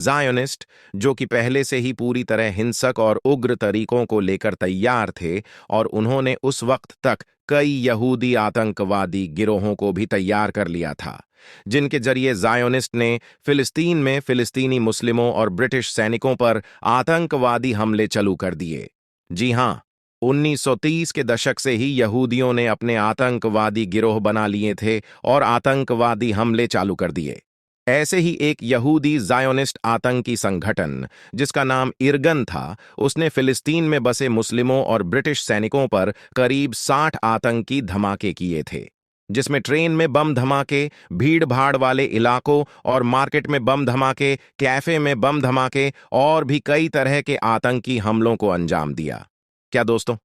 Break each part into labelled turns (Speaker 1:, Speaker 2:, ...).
Speaker 1: Zionist, जो कि पहले से ही पूरी तरह हिंसक और उग्र तरीकों को लेकर तैयार थे, और उन्होंने उस वक्त तक कई यहूदी आतंकवादी गिरोहों को भी तैयार कर लिया था, जिनके जरिए जायोनिस्ट ने फिलिस्तीन में फिलिस्तीनी मुस्लिमों और ब्रिटिश सैनिकों पर आतंकवादी हमले चालू कर दिए। जी हां, 1930 के दशक से ही यहूदियों ने अपने आतंकवादी गिरोह बना लिए थे और आतंकवादी हमले चालू कर दिए। ऐसे ही एक यहूदी जायोनिस्ट आतंकी संगठन, जिसका नाम इरगन था, उसने फिलिस्तीन में बसे मुस्लिमों और ब्रिटिश सैनिकों पर करीब 60 आतंकी धमाके किए थे, जिसमें ट्रेन में बम धमाके, भीड़-भाड़ वाले इलाकों और मार्केट में बम धमाके, कैफे में बम धमाके और भी कई तरह के आतंकी हमलों को अंजाम दिया। क्या दोस्तों,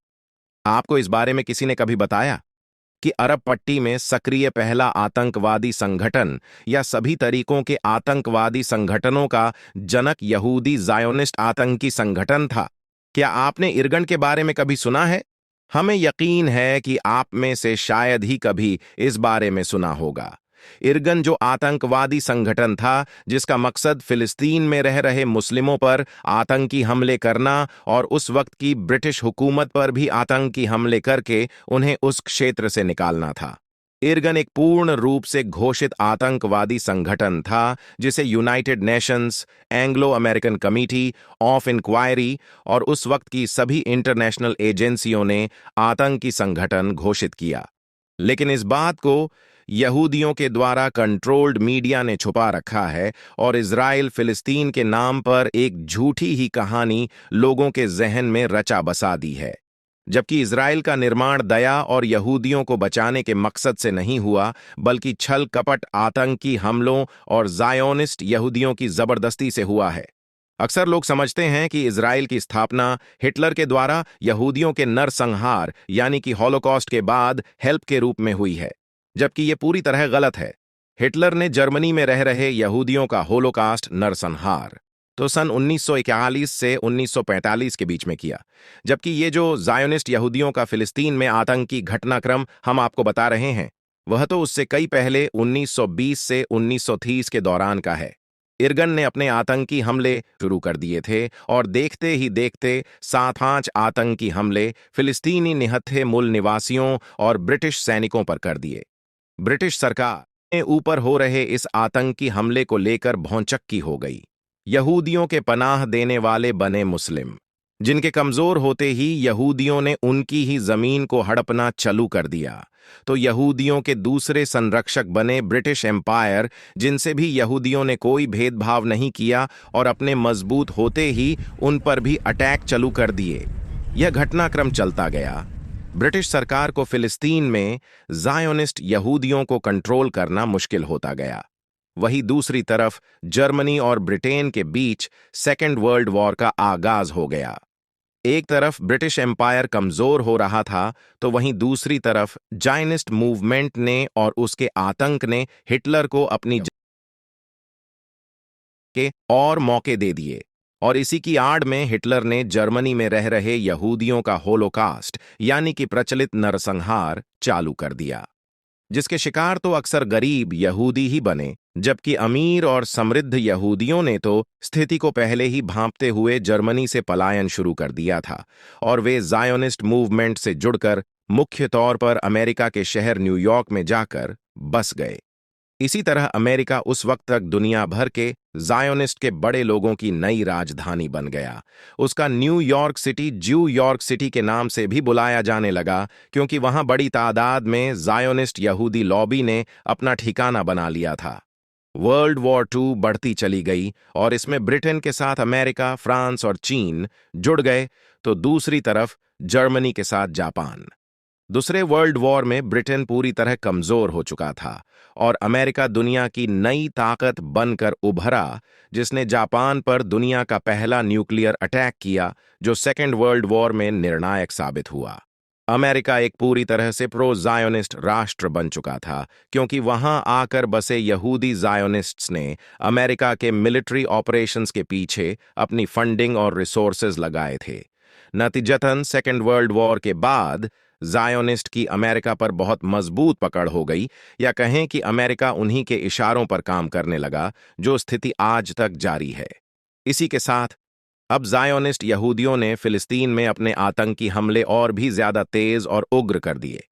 Speaker 1: आपको इस बारे में किसी ने कभी बताया कि अरब पट्टी में सक्रिय पहला आतंकवादी संगठन या सभी तरीकों के आतंकवादी संगठनों का जनक यहूदी जायोनिस्ट आतंकी संगठन था? क्या आपने इरगन के बारे में कभी सुना है? हमें यकीन है कि आप में से शायद ही कभी इस बारे में सुना होगा। इरगन जो आतंकवादी संगठन था, जिसका मकसद फिलिस्तीन में रह रहे मुस्लिमों पर आतंकी हमले करना और उस वक्त की ब्रिटिश हुकूमत पर भी आतंकी हमले करके उन्हें उस क्षेत्र से निकालना था। इरगन एक पूर्ण रूप से घोषित आतंकवादी संगठन था, जिसे United Nations, Anglo American Committee of Inquiry और उस वक्त की सभी इंटरनेशनल एजेंसियों ने आतंकी संगठन घोषित किया। लेकिन इस बात को यहूदियों के द्वारा कंट्रोल्ड मीडिया ने छुपा रखा है और इज़राइल फिलिस्तीन के नाम पर एक झूठी ही कहानी लोगों के जहन में रचा बसा दी है। जबकि इज़राइल का निर्माण दया और यहूदियों को बचाने के मकसद से नहीं हुआ, बल्कि छल कपट, आतंकी हमलों और ज़ायोनिस्ट यहूदियों की जबरदस्ती से हुआ है। अक्सर लोग समझते हैं कि इज़राइल की स्थापना हिटलर के द्वारा यहूदियों के नरसंहार यानी कि हॉलोकॉस्ट के बाद हेल्प के रूप में हुई है, जबकि ये पूरी तरह गलत है। हिटलर ने जर्मनी में रह रहे यहूदियों का होलोकास्ट नरसंहार तो सन 1941 से 1945 के बीच में किया, जबकि ये जो जायोनिस्ट यहूदियों का फिलिस्तीन में आतंकी घटनाक्रम हम आपको बता रहे हैं, वह तो उससे कई पहले 1920 से 1930 के दौरान का है। इरगन ने अपने आतंकी हमले शुरू कर दिए थे और देखते ही देखते 7-5 आतंकी हमले फिलिस्तीनी निहत्थे मूल निवासियों और ब्रिटिश सैनिकों पर कर दिए। ब्रिटिश सरकार ने ऊपर हो रहे इस आतंकी हमले को लेकर भौंचक्की हो गई। यहूदियों के पनाह देने वाले बने मुस्लिम, जिनके कमजोर होते ही यहूदियों ने उनकी ही जमीन को हड़पना चालू कर दिया, तो यहूदियों के दूसरे संरक्षक बने ब्रिटिश एम्पायर, जिनसे भी यहूदियों ने कोई भेदभाव नहीं किया और अपने मजबूत होते ही उन पर भी अटैक चालू कर दिए। यह घटनाक्रम चलता गया। ब्रिटिश सरकार को फिलिस्तीन में जायोनिस्ट यहूदियों को कंट्रोल करना मुश्किल होता गया। वहीं दूसरी तरफ जर्मनी और ब्रिटेन के बीच सेकेंड वर्ल्ड वॉर का आगाज हो गया। एक तरफ ब्रिटिश एम्पायर कमजोर हो रहा था, तो वहीं दूसरी तरफ जायनिस्ट मूवमेंट ने और उसके आतंक ने हिटलर को अपनी के और मौके दे दिए, और इसी की आड़ में हिटलर ने जर्मनी में रह रहे यहूदियों का होलोकास्ट यानी कि प्रचलित नरसंहार चालू कर दिया, जिसके शिकार तो अक्सर गरीब यहूदी ही बने, जबकि अमीर और समृद्ध यहूदियों ने तो स्थिति को पहले ही भांपते हुए जर्मनी से पलायन शुरू कर दिया था और वे जायोनिस्ट मूवमेंट से जुड़कर मुख्य तौर पर अमेरिका के शहर न्यूयॉर्क में जाकर बस गए। इसी तरह अमेरिका उस वक्त तक दुनिया भर के जायोनिस्ट के बड़े लोगों की नई राजधानी बन गया। उसका न्यूयॉर्क सिटी ज्यू यॉर्क सिटी के नाम से भी बुलाया जाने लगा, क्योंकि वहां बड़ी तादाद में जायोनिस्ट यहूदी लॉबी ने अपना ठिकाना बना लिया था। वर्ल्ड वॉर II बढ़ती चली गई और इसमें ब्रिटेन के साथ अमेरिका, फ्रांस और चीन जुड़ गए, तो दूसरी तरफ जर्मनी के साथ जापान। दूसरे वर्ल्ड वॉर में ब्रिटेन पूरी तरह कमजोर हो चुका था और अमेरिका दुनिया की नई ताकत बनकर उभरा, जिसने जापान पर दुनिया का पहला न्यूक्लियर अटैक किया, जो सेकेंड वर्ल्ड वॉर में निर्णायक साबित हुआ। अमेरिका एक पूरी तरह से प्रो जायोनिस्ट राष्ट्र बन चुका था, क्योंकि वहां आकर बसे यहूदी जायोनिस्ट्स ने अमेरिका के मिलिट्री ऑपरेशंस के पीछे अपनी फंडिंग और रिसोर्सेज लगाए थे। नतीजतन सेकेंड वर्ल्ड वॉर के बाद जायोनिस्ट की अमेरिका पर बहुत मजबूत पकड़ हो गई, या कहें कि अमेरिका उन्हीं के इशारों पर काम करने लगा, जो स्थिति आज तक जारी है। इसी के साथ अब ज़ायोनिस्ट यहूदियों ने फिलिस्तीन में अपने आतंकी हमले और भी ज्यादा तेज और उग्र कर दिए।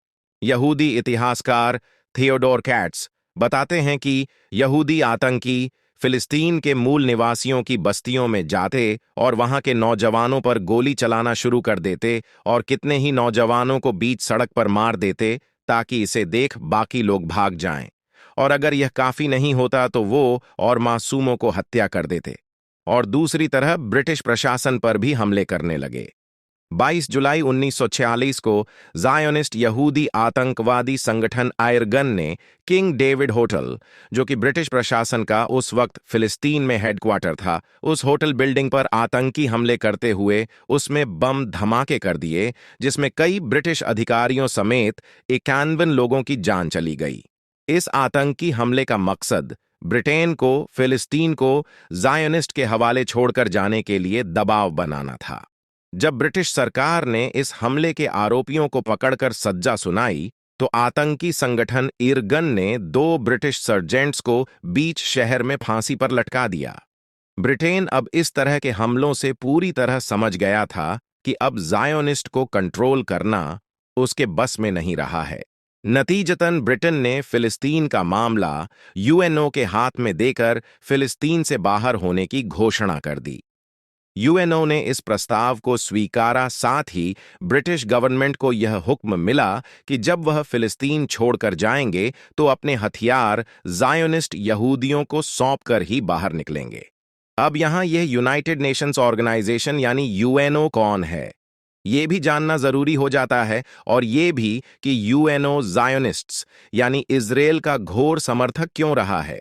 Speaker 1: यहूदी इतिहासकार थियोडोर कैट्स बताते हैं कि यहूदी आतंकी फिलिस्तीन के मूल निवासियों की बस्तियों में जाते और वहां के नौजवानों पर गोली चलाना शुरू कर देते और कितने ही नौजवानों को बीच सड़क पर मार देते ताकि इसे देख बाकी लोग भाग जाएं। और अगर यह काफी नहीं होता तो वो और मासूमों को हत्या कर देते और दूसरी तरह ब्रिटिश प्रशासन पर भी हमले करने लगे। 22 जुलाई 1946 को ज़ायोनिस्ट यहूदी आतंकवादी संगठन आयरगन ने किंग डेविड होटल, जो कि ब्रिटिश प्रशासन का उस वक्त फिलिस्तीन में हेडक्वार्टर था, उस होटल बिल्डिंग पर आतंकी हमले करते हुए उसमें बम धमाके कर दिए, जिसमें कई ब्रिटिश अधिकारियों समेत 51 लोगों की जान चली गई। इस आतंकी हमले का मकसद ब्रिटेन को फिलिस्तीन को ज़ायोनिस्ट के हवाले छोड़कर जाने के लिए दबाव बनाना था। जब ब्रिटिश सरकार ने इस हमले के आरोपियों को पकड़कर सज्जा सुनाई, तो आतंकी संगठन इरगन ने 2 ब्रिटिश सर्जेंट्स को बीच शहर में फांसी पर लटका दिया। ब्रिटेन अब इस तरह के हमलों से पूरी तरह समझ गया था कि अब ज़ायोनिस्ट को कंट्रोल करना उसके बस में नहीं रहा है। नतीजतन ब्रिटेन ने फिलिस्तीन का मामला यूएनओ के हाथ में देकर फिलिस्तीन से बाहर होने की घोषणा कर दी। यूएनओ ने इस प्रस्ताव को स्वीकारा, साथ ही ब्रिटिश गवर्नमेंट को यह हुक्म मिला कि जब वह फिलिस्तीन छोड़कर जाएंगे तो अपने हथियार ज़ायोनिस्ट यहूदियों को सौंपकर ही बाहर निकलेंगे। अब यहां यह यूनाइटेड नेशंस ऑर्गेनाइजेशन यानी यूएनओ कौन है, ये भी जानना जरूरी हो जाता है, और ये भी कि यूएनओ ज़ायोनिस्ट्स यानी इजराइल का घोर समर्थक क्यों रहा है।